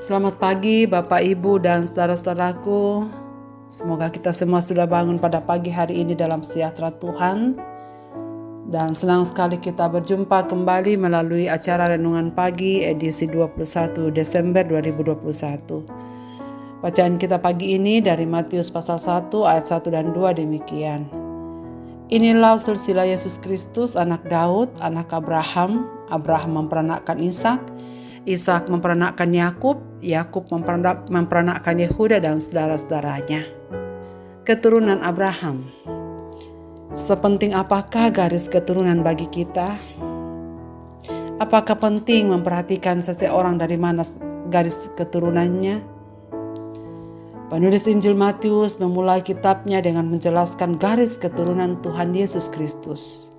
Selamat pagi Bapak, Ibu, dan saudara-saudaraku. Semoga kita semua sudah bangun pada pagi hari ini dalam sejahtera Tuhan. Dan senang sekali kita berjumpa kembali melalui acara Renungan Pagi edisi 21 Desember 2021. Bacaan kita pagi ini dari Matius pasal 1 ayat 1 dan 2 demikian. Inilah silsilah Yesus Kristus, anak Daud, anak Abraham. Abraham memperanakkan Ishak, Ishak memperanakkan Yakub, Yakub memperanakkan Yehuda dan saudara-saudaranya. Keturunan Abraham. Sepenting apakah garis keturunan bagi kita? Apakah penting memperhatikan seseorang dari mana garis keturunannya? Penulis Injil Matius memulai kitabnya dengan menjelaskan garis keturunan Tuhan Yesus Kristus.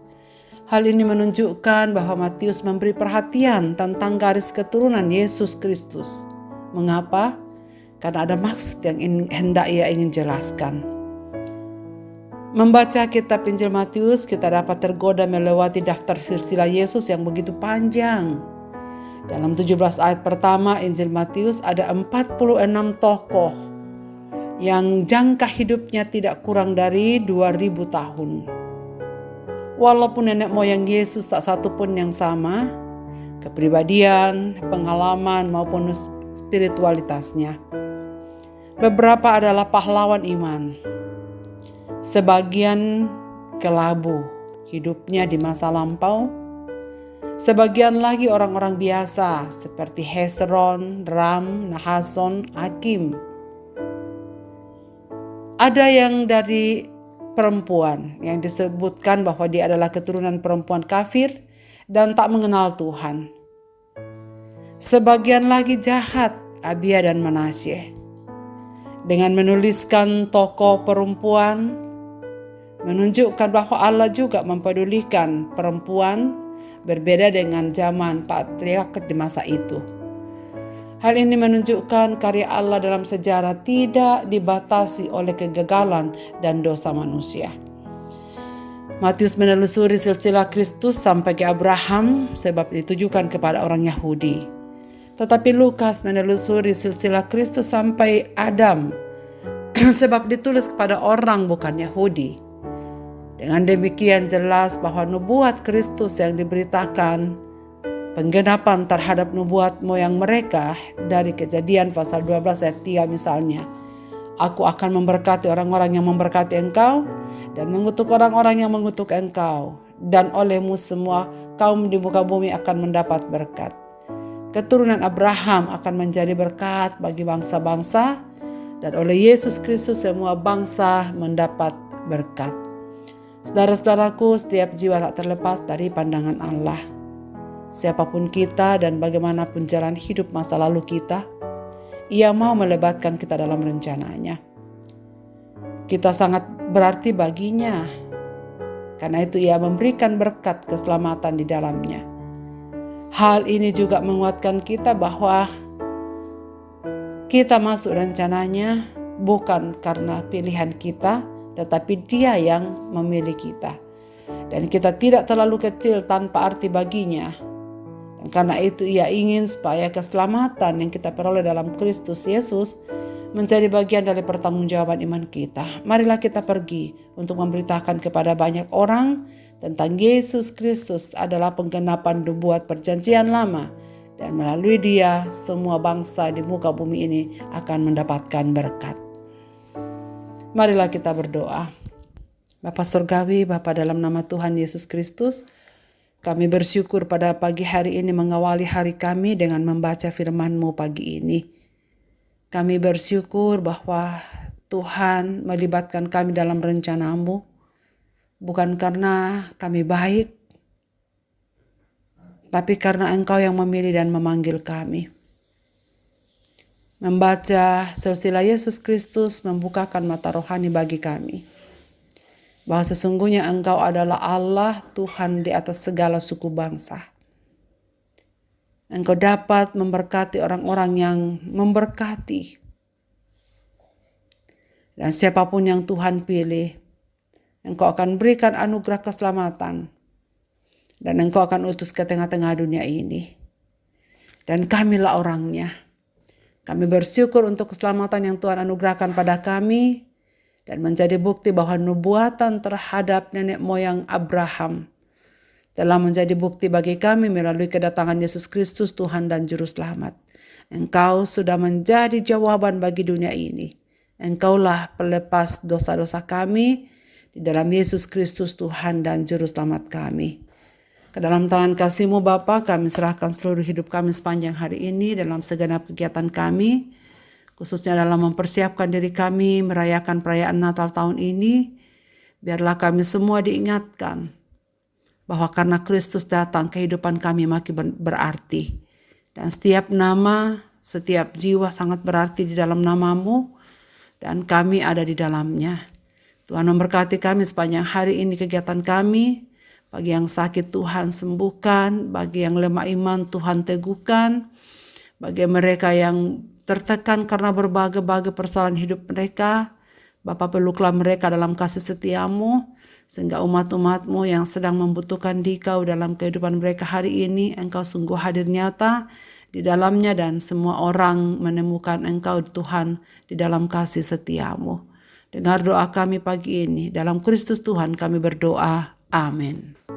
Hal ini menunjukkan bahwa Matius memberi perhatian tentang garis keturunan Yesus Kristus. Mengapa? Karena ada maksud yang hendak ia ingin jelaskan. Membaca kitab Injil Matius, kita dapat tergoda melewati daftar silsilah Yesus yang begitu panjang. Dalam 17 ayat pertama Injil Matius ada 46 tokoh yang jangka hidupnya tidak kurang dari 2000 tahun. Walaupun nenek moyang Yesus tak satu pun yang sama, kepribadian, pengalaman maupun spiritualitasnya. Beberapa adalah pahlawan iman. Sebagian kelabu hidupnya di masa lampau. Sebagian lagi orang-orang biasa seperti Hezron, Ram, Nahason, Hakim. Ada yang dari perempuan yang disebutkan bahwa dia adalah keturunan perempuan kafir dan tak mengenal Tuhan. Sebagian lagi jahat, Abia dan Manasye. Dengan menuliskan tokoh perempuan, menunjukkan bahwa Allah juga mempedulikan perempuan, berbeda dengan zaman patriark di masa itu. Hal ini menunjukkan karya Allah dalam sejarah tidak dibatasi oleh kegagalan dan dosa manusia. Matius menelusuri silsilah Kristus sampai ke Abraham sebab ditujukan kepada orang Yahudi. Tetapi Lukas menelusuri silsilah Kristus sampai Adam sebab ditulis kepada orang bukan Yahudi. Dengan demikian jelas bahwa nubuat Kristus yang diberitakan, penggenapan terhadap nubuat moyang mereka dari Kejadian pasal 12 ayat 3 misalnya. Aku akan memberkati orang-orang yang memberkati engkau dan mengutuk orang-orang yang mengutuk engkau. Dan olehmu semua kaum di muka bumi akan mendapat berkat. Keturunan Abraham akan menjadi berkat bagi bangsa-bangsa dan oleh Yesus Kristus semua bangsa mendapat berkat. Saudara-saudaraku, setiap jiwa tak terlepas dari pandangan Allah. Siapapun kita dan bagaimanapun jalan hidup masa lalu kita, Ia mau melibatkan kita dalam rencananya. Kita sangat berarti baginya. Karena itu Ia memberikan berkat keselamatan di dalamnya. Hal ini juga menguatkan kita bahwa kita masuk rencananya bukan karena pilihan kita, tetapi Dia yang memilih kita. Dan kita tidak terlalu kecil tanpa arti baginya. Dan karena itu Ia ingin supaya keselamatan yang kita peroleh dalam Kristus Yesus menjadi bagian dari pertanggungjawaban iman kita. Marilah kita pergi untuk memberitakan kepada banyak orang tentang Yesus Kristus adalah penggenapan nubuat perjanjian lama. Dan melalui Dia semua bangsa di muka bumi ini akan mendapatkan berkat. Marilah kita berdoa. Bapa Surgawi, Bapa dalam nama Tuhan Yesus Kristus, kami bersyukur pada pagi hari ini mengawali hari kami dengan membaca firman-Mu pagi ini. Kami bersyukur bahwa Tuhan melibatkan kami dalam rencana-Mu, bukan karena kami baik, tapi karena Engkau yang memilih dan memanggil kami. Membaca silsilah Yesus Kristus membukakan mata rohani bagi kami. Bahwa sesungguhnya Engkau adalah Allah Tuhan di atas segala suku bangsa. Engkau dapat memberkati orang-orang yang memberkati. Dan siapapun yang Tuhan pilih, Engkau akan berikan anugerah keselamatan. Dan Engkau akan utus ke tengah-tengah dunia ini. Dan kamilah orangnya. Kami bersyukur untuk keselamatan yang Tuhan anugerahkan pada kami dan menjadi bukti bahwa nubuatan terhadap nenek moyang Abraham telah menjadi bukti bagi kami melalui kedatangan Yesus Kristus Tuhan dan Juru Selamat. Engkau sudah menjadi jawaban bagi dunia ini. Engkaulah pelepas dosa-dosa kami di dalam Yesus Kristus Tuhan dan Juru Selamat kami. Ke dalam tangan kasih-Mu Bapa, kami serahkan seluruh hidup kami sepanjang hari ini dalam segenap kegiatan kami, khususnya dalam mempersiapkan diri kami merayakan perayaan Natal tahun ini. Biarlah kami semua diingatkan bahwa karena Kristus datang, kehidupan kami makin berarti. Dan setiap nama, setiap jiwa sangat berarti di dalam nama-Mu, dan kami ada di dalamnya. Tuhan memberkati kami sepanjang hari ini kegiatan kami. Bagi yang sakit Tuhan sembuhkan, bagi yang lemah iman Tuhan teguhkan, bagi mereka yang tertekan karena berbagai-bagai persoalan hidup mereka, Bapa peluklah mereka dalam kasih setia-Mu, sehingga umat-umat-Mu yang sedang membutuhkan Dikau dalam kehidupan mereka hari ini, Engkau sungguh hadir nyata di dalamnya dan semua orang menemukan Engkau Tuhan di dalam kasih setia-Mu. Dengar doa kami pagi ini, dalam Kristus Tuhan kami berdoa. Amin.